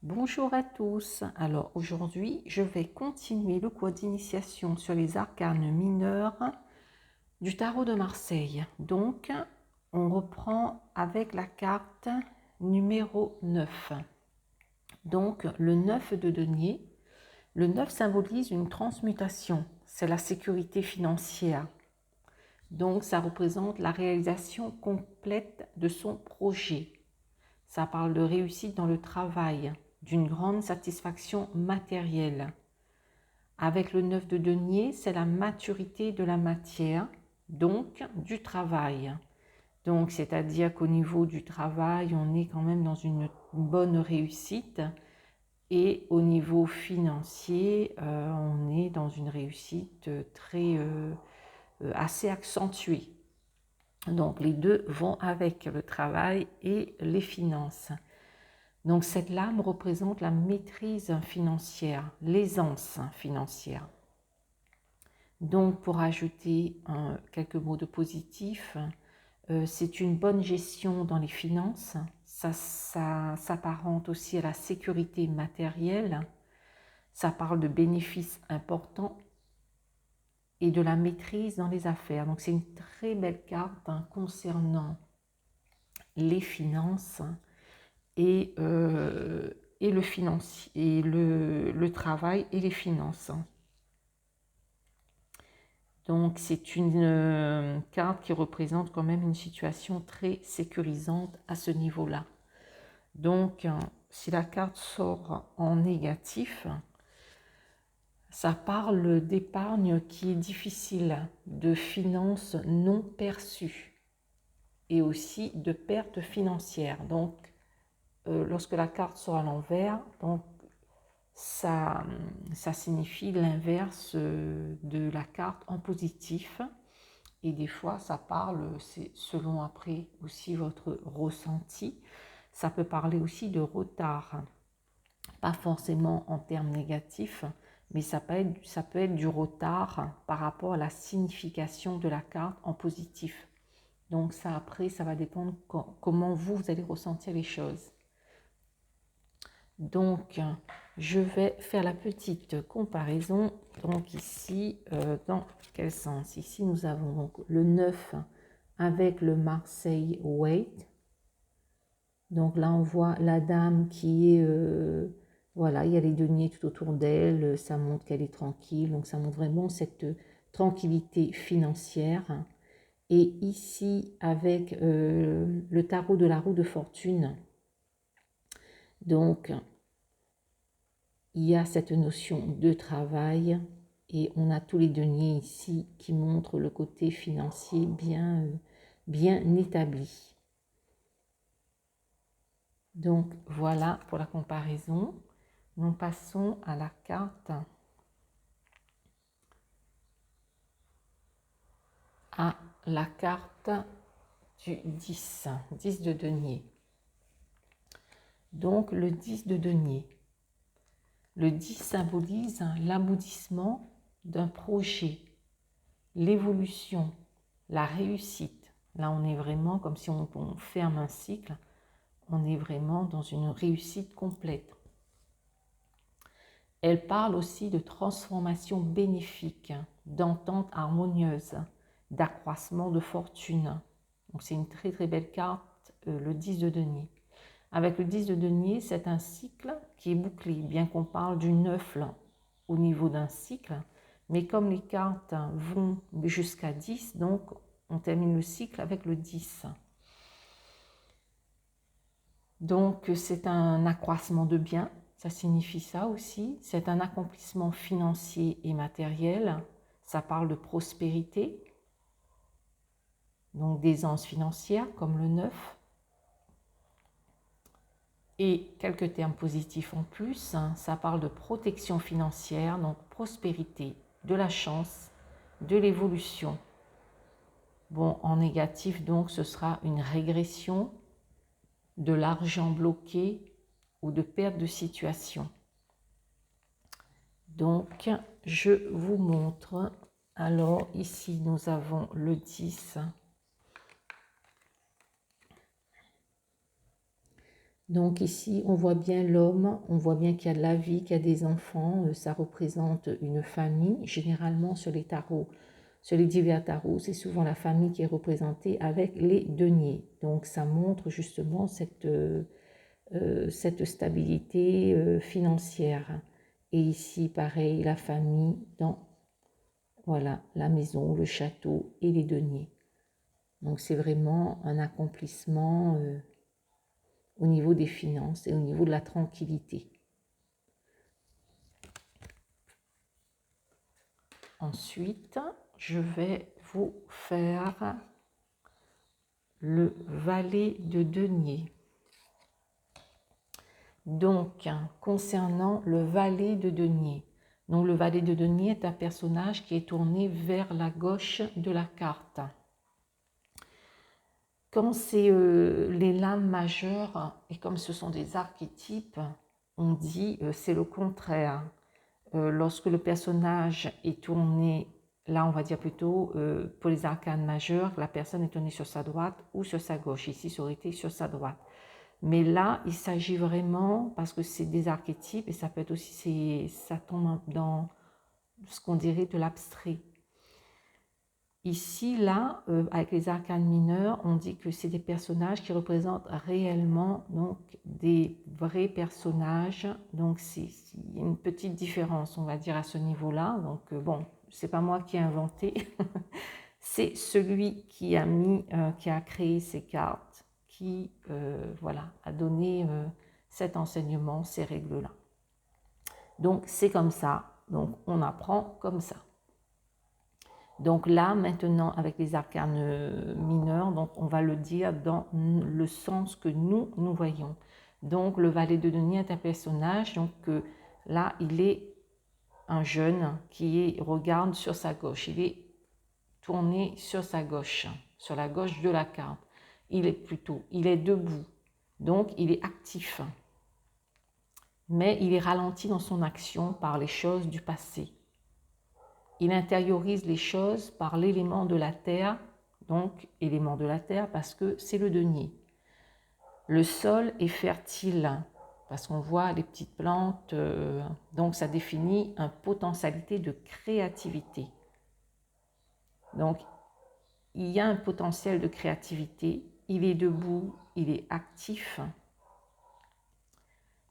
Bonjour à tous. Alors aujourd'hui, je vais continuer le cours d'initiation sur les arcanes mineurs du tarot de Marseille. Donc, on reprend avec la carte numéro 9. Donc, le 9 de denier. Le 9 symbolise une transmutation. C'est la sécurité financière. Donc, ça représente la réalisation complète de son projet. Ça parle de réussite dans le travail, d'une grande satisfaction matérielle. Avec le 9 de denier, c'est la maturité de la matière, donc du travail. Donc, c'est-à-dire qu'au niveau du travail, on est quand même dans une bonne réussite. Et au niveau financier, on est dans une réussite assez accentuée. Donc, les deux vont avec le travail et les finances. Donc, cette lame représente la maîtrise financière, l'aisance financière. Donc, pour ajouter quelques mots de positif, c'est une bonne gestion dans les finances. Ça s'apparente aussi à la sécurité matérielle. Ça parle de bénéfices importants et de la maîtrise dans les affaires. Donc, c'est une très belle carte concernant les finances et le financier, et le travail et les finances. Donc, c'est une carte qui représente quand même une situation très sécurisante à ce niveau-là. Donc, si la carte sort en négatif, ça parle d'épargne qui est difficile, de finances non perçues et aussi de pertes financières. Donc, lorsque la carte sort à l'envers, donc ça signifie l'inverse de la carte en positif. Et des fois, ça parle, c'est selon après aussi votre ressenti, ça peut parler aussi de retard. Pas forcément en termes négatifs, mais ça peut être du retard par rapport à la signification de la carte en positif. Donc ça, après, ça va dépendre comment vous allez ressentir les choses. Donc, je vais faire la petite comparaison. Donc ici, dans quel sens? Ici, nous avons donc le 9 avec le Marseille Weight. Donc là, on voit la dame qui est... voilà, il y a les deniers tout autour d'elle. Ça montre qu'elle est tranquille. Donc ça montre vraiment cette tranquillité financière. Et ici, avec le tarot de la roue de fortune, donc il y a cette notion de travail et on a tous les deniers ici qui montrent le côté financier bien établi. Donc voilà pour la comparaison. Nous passons à la carte du 10, 10 de denier. Donc le 10 de denier. Le 10 symbolise l'aboutissement d'un projet, l'évolution, la réussite. Là, on est vraiment comme si on ferme un cycle, on est vraiment dans une réussite complète. Elle parle aussi de transformation bénéfique, d'entente harmonieuse, d'accroissement de fortune. Donc c'est une très très belle carte, le 10 de denier. Avec le 10 de denier, c'est un cycle qui est bouclé, bien qu'on parle du 9 là, au niveau d'un cycle. Mais comme les cartes vont jusqu'à 10, donc on termine le cycle avec le 10. Donc c'est un accroissement de biens, ça signifie ça aussi. C'est un accomplissement financier et matériel. Ça parle de prospérité, donc d'aisance financière comme le 9. Et quelques termes positifs en plus, ça parle de protection financière, donc prospérité, de la chance, de l'évolution. Bon, en négatif, donc, ce sera une régression, de l'argent bloqué ou de perte de situation. Donc, je vous montre. Alors, ici, nous avons le 10. Donc ici, on voit bien l'homme, on voit bien qu'il y a de la vie, qu'il y a des enfants. Ça représente une famille. Généralement, sur les tarots, sur les divers tarots, c'est souvent la famille qui est représentée avec les deniers. Donc ça montre justement cette stabilité financière. Et ici, pareil, la famille dans voilà, la maison, le château et les deniers. Donc c'est vraiment un accomplissement au niveau des finances et au niveau de la tranquillité. Ensuite, je vais vous faire le valet de denier. Donc, concernant le valet de denier, donc le valet de denier est un personnage qui est tourné vers la gauche de la carte. Quand c'est les lames majeures, et comme ce sont des archétypes, on dit c'est le contraire. Lorsque le personnage est tourné, là on va dire plutôt pour les arcanes majeures, la personne est tournée sur sa droite ou sur sa gauche. Ici, ça aurait été sur sa droite. Mais là, il s'agit vraiment, parce que c'est des archétypes, et ça peut être aussi, ça tombe dans ce qu'on dirait de l'abstrait. Ici, là, avec les arcanes mineurs, on dit que c'est des personnages qui représentent réellement donc, des vrais personnages. Donc, il y a une petite différence, on va dire, à ce niveau-là. Donc, bon, c'est pas moi qui ai inventé. C'est celui qui a qui a créé ces cartes, qui, voilà, a donné cet enseignement, ces règles-là. Donc, c'est comme ça. Donc, on apprend comme ça. Donc là, maintenant, avec les arcanes mineurs, donc on va le dire dans le sens que nous voyons. Donc le valet de denier est un personnage, donc là, il est un jeune qui regarde sur sa gauche. Il est tourné sur sa gauche, sur la gauche de la carte. Il est debout, donc il est actif. Mais il est ralenti dans son action par les choses du passé. Il intériorise les choses par l'élément de la terre, donc élément de la terre parce que c'est le denier. Le sol est fertile parce qu'on voit les petites plantes, donc ça définit une potentialité de créativité. Donc il y a un potentiel de créativité, il est debout, il est actif,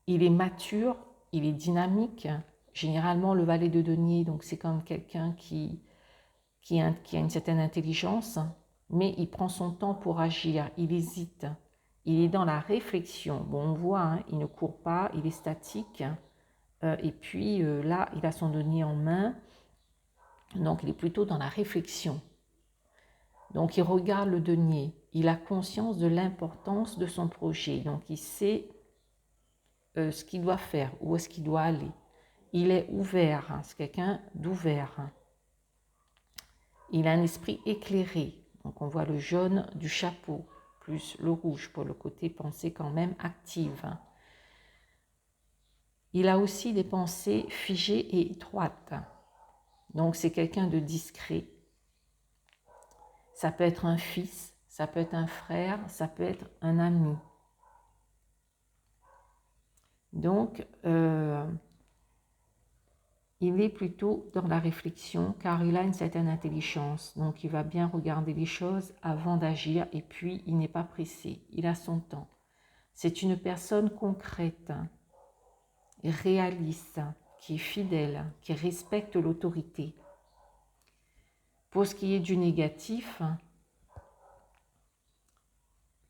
il est mature, il est dynamique. Généralement le valet de denier, donc c'est comme quelqu'un qui a une certaine intelligence, mais il prend son temps pour agir, il hésite, il est dans la réflexion. Bon, on voit, hein, il ne court pas, il est statique, et puis là, il a son denier en main, donc il est plutôt dans la réflexion. Donc il regarde le denier, il a conscience de l'importance de son projet, donc il sait ce qu'il doit faire, où est-ce qu'il doit aller. Il est ouvert, hein, c'est quelqu'un d'ouvert. Il a un esprit éclairé, donc on voit le jaune du chapeau, plus le rouge pour le côté pensée quand même active. Il a aussi des pensées figées et étroites, donc c'est quelqu'un de discret. Ça peut être un fils, ça peut être un frère, ça peut être un ami. Donc, il est plutôt dans la réflexion car il a une certaine intelligence. Donc, il va bien regarder les choses avant d'agir et puis il n'est pas pressé. Il a son temps. C'est une personne concrète, réaliste, qui est fidèle, qui respecte l'autorité. Pour ce qui est du négatif,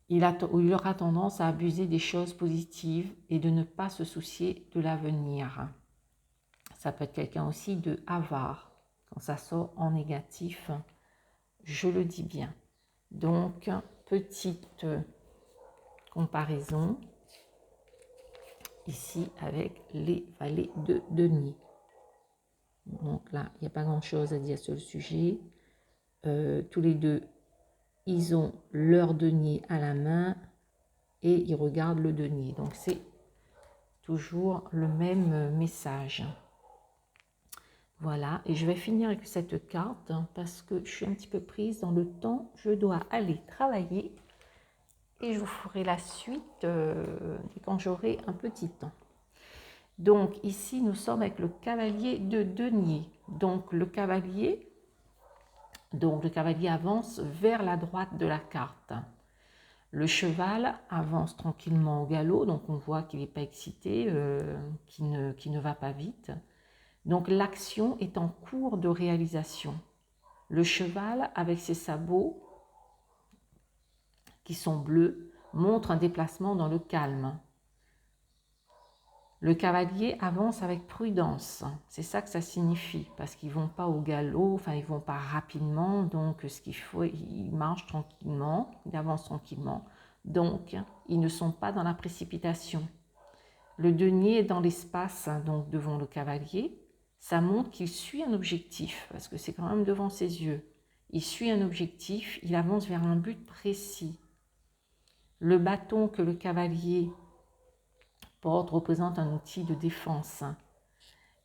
il aura tendance à abuser des choses positives et de ne pas se soucier de l'avenir. Ça peut être quelqu'un aussi de avare, quand ça sort en négatif, je le dis bien. Donc, petite comparaison ici avec les valets de denier. Donc là, il n'y a pas grand-chose à dire sur le sujet. Tous les deux, ils ont leur denier à la main et ils regardent le denier. Donc c'est toujours le même message. Voilà, et je vais finir avec cette carte parce que je suis un petit peu prise dans le temps. Je dois aller travailler et je vous ferai la suite quand j'aurai un petit temps. Donc ici, nous sommes avec le cavalier de denier. Donc le cavalier avance vers la droite de la carte. Le cheval avance tranquillement au galop, donc on voit qu'il n'est pas excité, qu'il ne va pas vite. Donc l'action est en cours de réalisation. Le cheval, avec ses sabots qui sont bleus, montre un déplacement dans le calme. Le cavalier avance avec prudence, c'est ça que ça signifie, parce qu'ils ne vont pas au galop, enfin ils ne vont pas rapidement, donc ce qu'il faut, ils marchent tranquillement, ils avancent tranquillement, donc ils ne sont pas dans la précipitation. Le denier est dans l'espace, donc devant le cavalier, ça montre qu'il suit un objectif, parce que c'est quand même devant ses yeux. Il suit un objectif, il avance vers un but précis. Le bâton que le cavalier porte représente un outil de défense.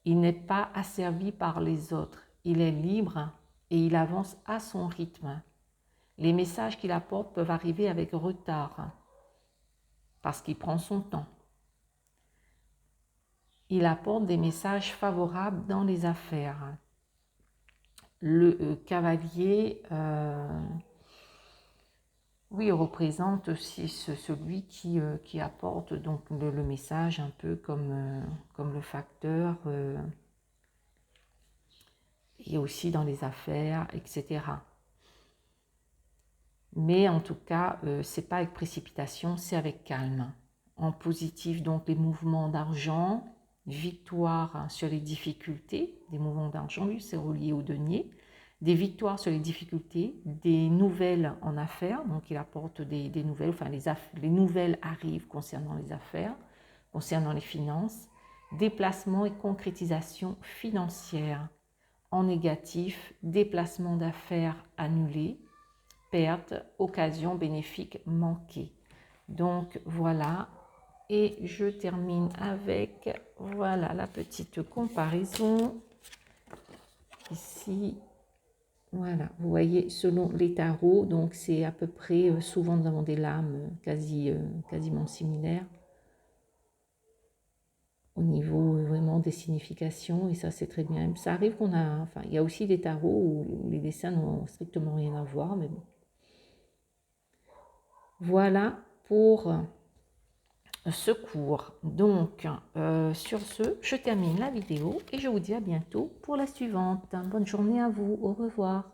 Il n'est pas asservi par les autres, il est libre et il avance à son rythme. Les messages qu'il apporte peuvent arriver avec retard, parce qu'il prend son temps. Il apporte des messages favorables dans les affaires. Le cavalier, oui, représente aussi celui qui apporte donc le message un peu comme le facteur et aussi dans les affaires, etc. Mais en tout cas, c'est pas avec précipitation, c'est avec calme. En positif, donc les mouvements d'argent, victoire sur les difficultés, des mouvements d'argent, lui, c'est relié au denier, des victoires sur les difficultés, des nouvelles en affaires, donc il apporte des nouvelles, enfin les nouvelles arrivent concernant les affaires, concernant les finances, déplacement et concrétisation financière. En négatif, déplacement d'affaires annulé, perte, occasion bénéfique manquée. Donc voilà, et je termine avec, voilà la petite comparaison. Ici, voilà, vous voyez, selon les tarots, donc c'est à peu près, souvent nous avons des lames quasiment similaires au niveau vraiment des significations, et ça c'est très bien. Ça arrive qu'on a, enfin il y a aussi des tarots où les dessins n'ont strictement rien à voir, mais bon. Voilà pour ce cours. Donc, sur ce, je termine la vidéo et je vous dis à bientôt pour la suivante. Bonne journée à vous. Au revoir.